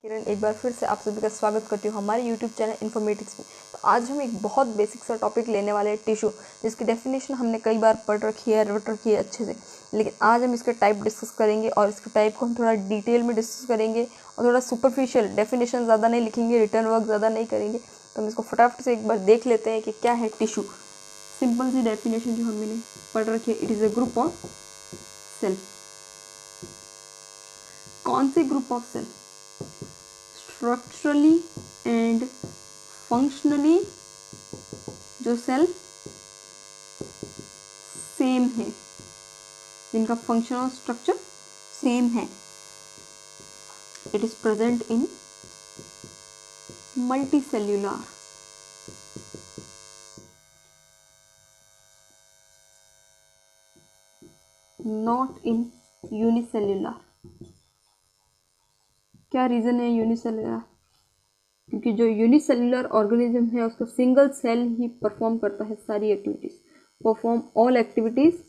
किरण एक बार फिर से आप सभी का स्वागत करती हूँ हमारे YouTube चैनल इन्फॉर्मेटिक्स में। तो आज हम एक बहुत बेसिक सा टॉपिक लेने वाले हैं, टिश्यू, जिसकी डेफिनेशन हमने कई बार पढ़ रखी है, रट रखी है अच्छे से। लेकिन आज हम इसके टाइप डिस्कस करेंगे और इसके टाइप को हम थोड़ा डिटेल में डिस्कस करेंगे और थोड़ा सुपरफिशियल, डेफिनेशन ज़्यादा नहीं लिखेंगे, रिटर्न वर्क ज़्यादा नहीं करेंगे। तो हम इसको फटाफट से एक बार देख लेते हैं कि क्या है टिश्यू। सिंपल सी डेफिनेशन जो हमने पढ़ रखी है, it is a group of cell. कौन से group of cell? Structurally and functionally जो सेल सेम है, जिनका फंक्शन और स्ट्रक्चर सेम है, it is present in multicellular, not in unicellular. क्या रीजन है यूनिसेल्युलर? क्योंकि जो यूनिसेल्युलर ऑर्गेनिज्म है उसका सिंगल सेल ही परफॉर्म करता है सारी activities, perform all activities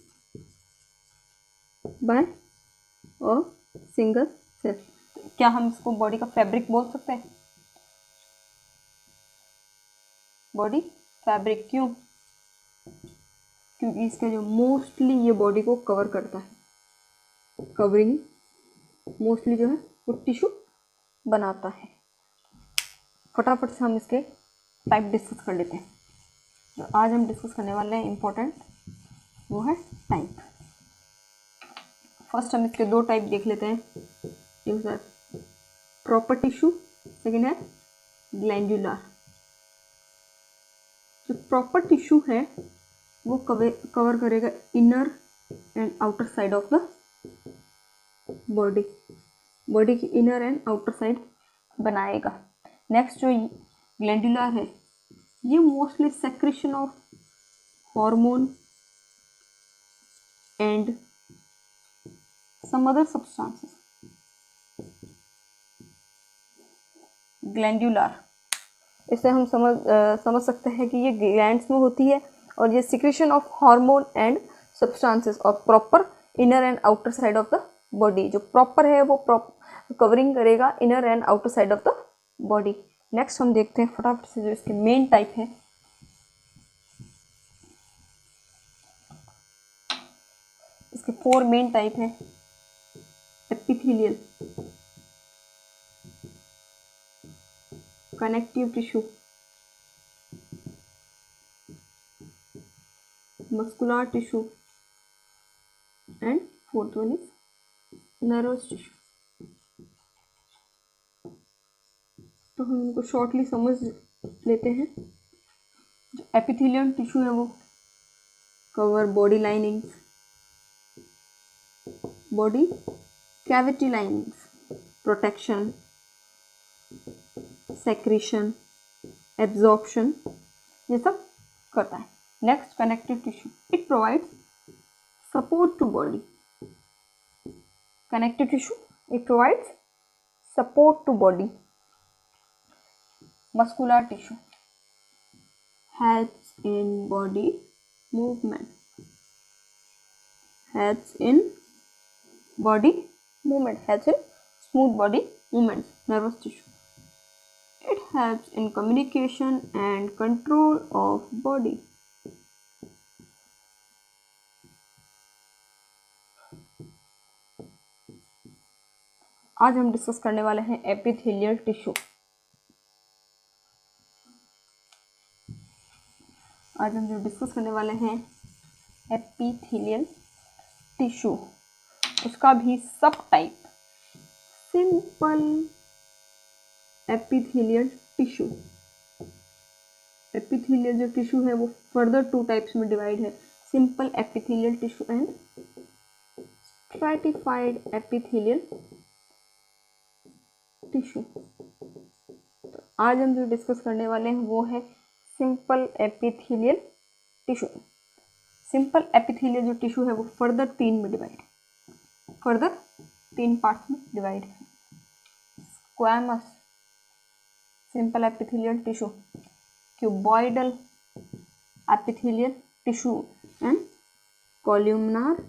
by a single cell. क्या हम इसको बॉडी का फैब्रिक बोल सकते हैं? बॉडी फैब्रिक क्यों? क्योंकि इसका जो मोस्टली ये बॉडी को कवर करता है, कवरिंग मोस्टली जो है वो टिश्यू बनाता है। फटाफट से हम इसके टाइप डिस्कस कर लेते हैं। जो आज हम डिस्कस करने वाले हैं इम्पोर्टेंट, वो है टाइप। फर्स्ट हम इसके दो टाइप देख लेते हैं। एक है प्रॉपर टिश्यू, सेकेंड है ग्लैंडुलर। जो प्रॉपर टिश्यू है वो कवर करेगा inner and outer side of the body, body की इनर एंड आउटर साइड बनाएगा। नेक्स्ट जो ग्लैंडुलर है, ये mostly secretion of hormone and some other substances. Glandular, इसे हम समझ सकते हैं कि ये ग्लैंड्स में होती है और ये secretion of hormone and substances और proper inner and outer side of the body. जो प्रॉपर है वो कवरिंग करेगा inner and outer side of the body. Next हम देखते हैं फटाफट से जो इसके मेन टाइप है। इसके 4 मेन टाइप है। Epithelial, connective tissue, muscular tissue and fourth one is nervous tissue. तो हम इनको शॉर्टली समझ लेते हैं। जो एपिथेलियल टिश्यू है वो cover body linings, body cavity linings, protection, secretion, absorption, ये सब करता है। Next connective tissue, it provides support to body. Connective tissue, it provides support to body. muscular tissue helps in body movement, helps in body movement, helps in smooth body movements. Nervous tissue, it helps in communication and control of body. आज हम discuss करने वाले हैं epithelial tissue. आज हम जो discuss करने वाले हैं एपिथेलियल टिश्यू, उसका भी सब type simple epithelial tissue. Epithelial जो टिश्यू है वो फर्दर 2 टाइप्स में डिवाइड है, simple epithelial tissue and stratified epithelial tissue. तो आज हम जो डिस्कस करने वाले हैं वो है simple epithelial tissue. Simple epithelial जो टिश्यू है वो फर्दर 3 में डिवाइड, फर्दर 3 पार्ट्स में डिवाइड है। Squamous simple epithelial tissue, cuboidal epithelial tissue and columnar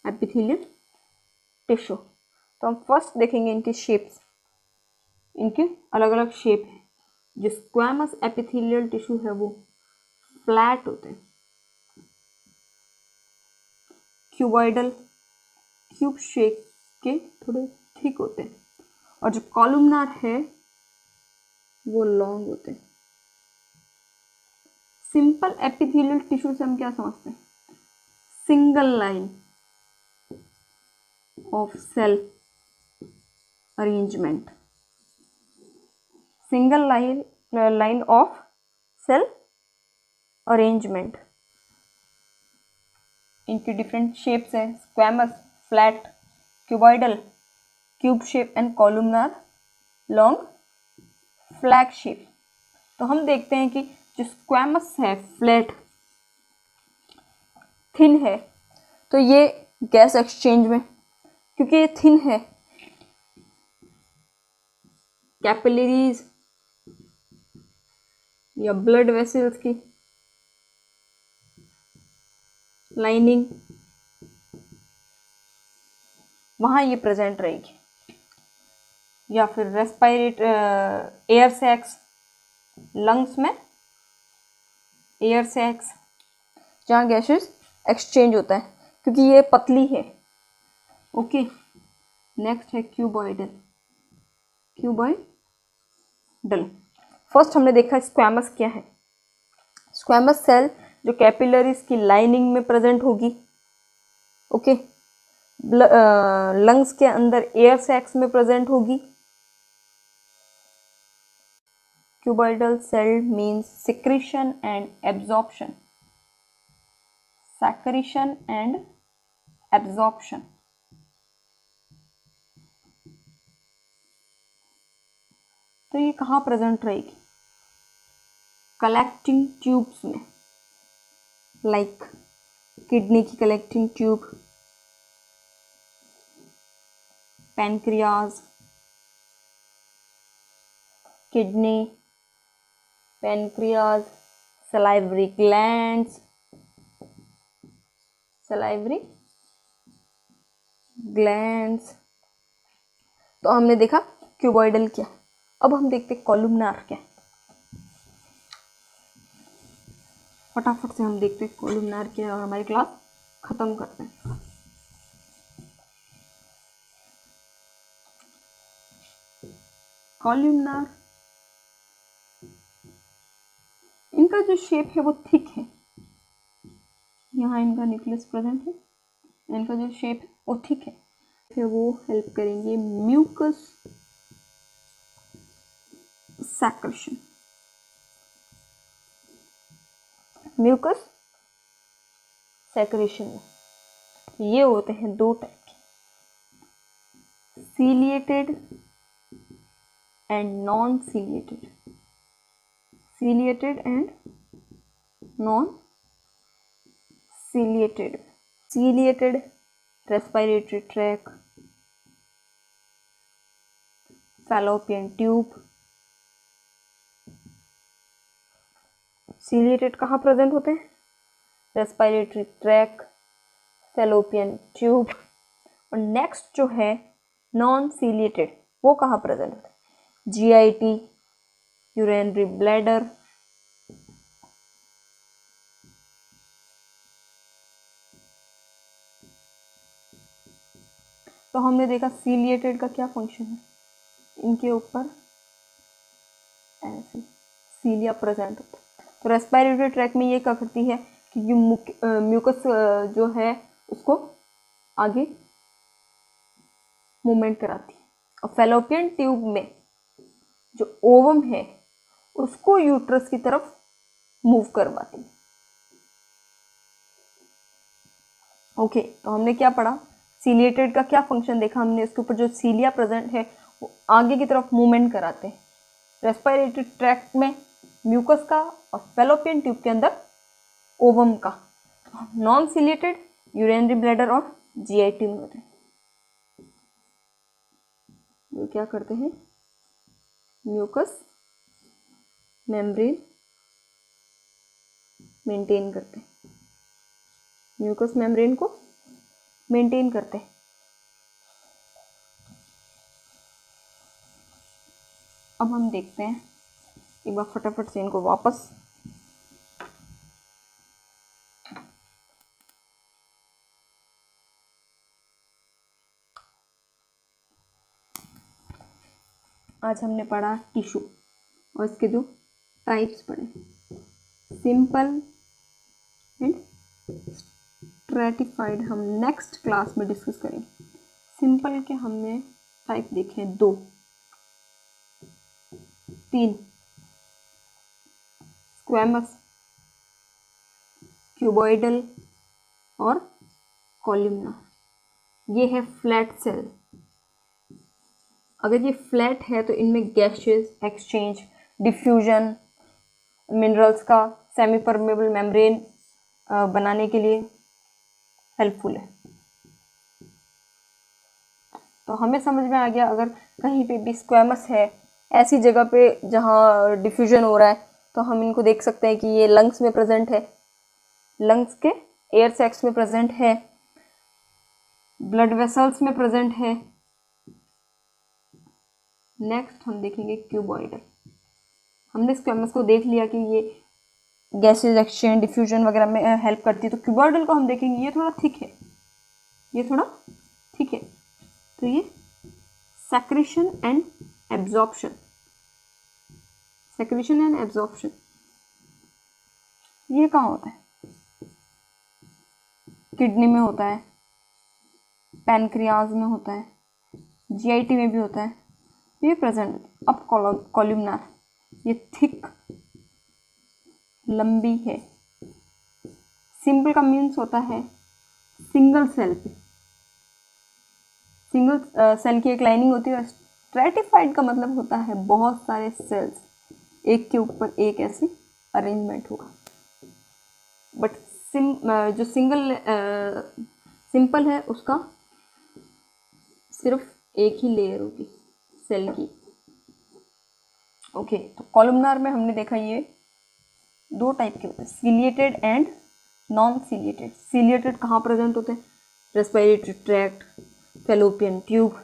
epithelial tissue. तो हम फर्स्ट देखेंगे इनकी शेप्स। इनके अलग अलग शेप है। जो स्क्वैमस एपिथेलियल टिश्यू है वो फ्लैट होते हैं, क्यूबॉइडल क्यूब शेप के थोड़े थिक होते हैं, और जो कॉलमनार है वो लॉन्ग होते हैं। सिंपल एपिथेलियल टिश्यू से हम क्या समझते हैं? Single line of cell arrangement, single line of cell arrangement. इनकी डिफरेंट शेप्स है, squamous, flat, cuboidal, cube shape and columnar, long, flag shape. तो हम देखते हैं कि जो स्क्वैमस है, फ्लैट, थिन है, तो ये गैस एक्सचेंज में, क्योंकि ये थिन है, कैपिलरीज या ब्लड वेसल्स की लाइनिंग वहाँ ये प्रेजेंट रहेगी, या फिर रेस्पायरेट एयर सैक्स, लंग्स में एयर सैक्स जहाँ गैसेस एक्सचेंज होता है, क्योंकि ये पतली है। ओके, नेक्स्ट है क्यूबॉइडल। क्यूबॉइडल फर्स्ट हमने देखा स्क्वैमस क्या है। स्क्वैमस सेल जो कैपिलरीज की लाइनिंग में प्रेजेंट होगी, ओके, लंग्स के अंदर एयर सैक्स में प्रेजेंट होगी। Cuboidal cell means secretion and absorption, secretion and absorption. तो ये कहाँ प्रेजेंट रहेगी? कलेक्टिंग ट्यूब्स में, लाइक किडनी की collecting tube, pancreas, kidney, pancreas, salivary glands, salivary glands. तो हमने देखा क्यूबॉइडल क्या। अब हम देखते कॉलमनार क्या। फटाफट से हम देखते हैं कॉलमनार क्या है और हमारी क्लास खत्म करते हैं। कॉलमनार, इनका जो शेप है वो थिक है, यहाँ इनका न्यूक्लियस प्रेजेंट है, इनका जो शेप है वो थिक है, फिर वो हेल्प करेंगे म्यूकस सैक्रेशन। म्यूकस सैक्रेशन में ये होते हैं दो टाइप के, ciliated and non ciliated, ciliated and non ciliated. Ciliated respiratory tract, fallopian tube. Ciliated कहाँ प्रेजेंट होते हैं? Respiratory tract, fallopian tube. और नेक्स्ट जो है नॉन सीलिएटेड, वो कहाँ प्रेजेंट होते हैं? जीआईटी, यूरिनरी ब्लैडर, तो हमने देखा सीलिएटेड का क्या फंक्शन है, इनके ऊपर ऐसे सीलिया प्रेजेंट होता है। तो रेस्पिरेटरी ट्रैक में ये क्या करती है कि म्यूकस जो है उसको आगे मूवमेंट कराती है, और फैलोपियन ट्यूब में जो ओवम है उसको यूट्रस की तरफ मूव करवाती है। ओके, तो हमने क्या पढ़ा? सीलिएटेड का क्या फंक्शन देखा हमने, इसके ऊपर जो सीलिया प्रेजेंट है वो आगे की तरफ मूवमेंट कराते हैं। रेस्पिरेटरी ट्रैक्ट में म्यूकस का और फैलोपियन ट्यूब के अंदर ओवम का। नॉन सीलिएटेड यूरिनरी ब्लैडर और जीआईटी में होते हैं। ये क्या करते हैं? म्यूकस मेम्ब्रेन मेंटेन करते हैं, म्यूकस मेम्ब्रेन को मेंटेन करते हैं। अब हम देखते हैं एक बार फटाफट से इनको वापस। आज हमने पढ़ा टिश्यू और इसके जो टाइप्स पढ़े, सिंपल एंड स्ट्रैटिफाइड, हम नेक्स्ट क्लास में डिस्कस करेंगे। सिंपल के हमने टाइप देखे 2, 3, स्क्वैमस, क्यूबॉइडल और कॉलमनार। ये है फ्लैट सेल। अगर ये फ्लैट है तो इनमें गैसेस एक्सचेंज, डिफ्यूजन, मिनरल्स का सेमी परमेबल मेम्ब्रेन बनाने के लिए हेल्पफुल है। तो हमें समझ में आ गया, अगर कहीं पे भी स्क्वैमस है, ऐसी जगह पे जहाँ डिफ्यूजन हो रहा है, तो हम इनको देख सकते हैं कि ये लंग्स में प्रेजेंट है, लंग्स के एयर सैक्स में प्रेजेंट है, ब्लड वेसल्स में प्रेजेंट है। नेक्स्ट हम देखेंगे क्यूबॉइडल। हमने स्क्वैमस को देख लिया कि ये गैसेस एक्सचेंज, डिफ्यूजन वगैरह में हेल्प करती है। तो क्यूबॉइडल को हम देखेंगे, ये थोड़ा थिक है, ये थोड़ा थिक है। तो ये secretion and absorption, secretion and absorption ये कहाँ होता है? किडनी में होता है, पैनक्रियाज में होता है, जीआईटी में भी होता है, ये प्रेजेंट। अब कॉलमनार, ये थिक, लंबी है। सिंपल का मीन्स होता है सिंगल सेल पे, सिंगल सेल की एक लाइनिंग होती है। स्ट्रैटिफाइड का मतलब होता है बहुत सारे सेल्स एक के ऊपर एक ऐसे अरेंजमेंट होगा। बट जो सिंपल है उसका सिर्फ एक ही लेयर होगी सेल की। ओके, तो कॉलमनार में हमने देखा ये 2 टाइप के होते हैं, ciliated and non ciliated. Ciliated कहाँ प्रेजेंट होते हैं? Respiratory tract, fallopian tube.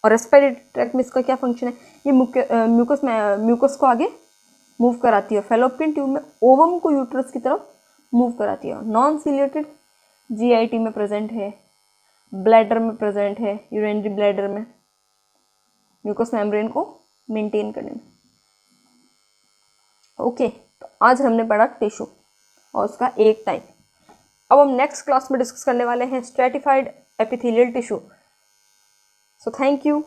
और रेस्पिरेटरी ट्रैक्ट में इसका क्या फंक्शन है? ये म्यूकस को आगे मूव कराती है। फैलोपियन ट्यूब में ओवम को यूट्रस की तरफ मूव कराती है। नॉन सिलिएटेड जीआईटी में प्रेजेंट है, ब्लैडर में प्रेजेंट है, यूरिनरी ब्लैडर में, म्यूकस मेम्ब्रेन को मेंटेन करने में। ओके, तो आज हमने पढ़ा टिश्यू और उसका एक टाइप। अब हम नेक्स्ट क्लास में डिस्कस करने वाले हैं stratified epithelial tissue. So thank you.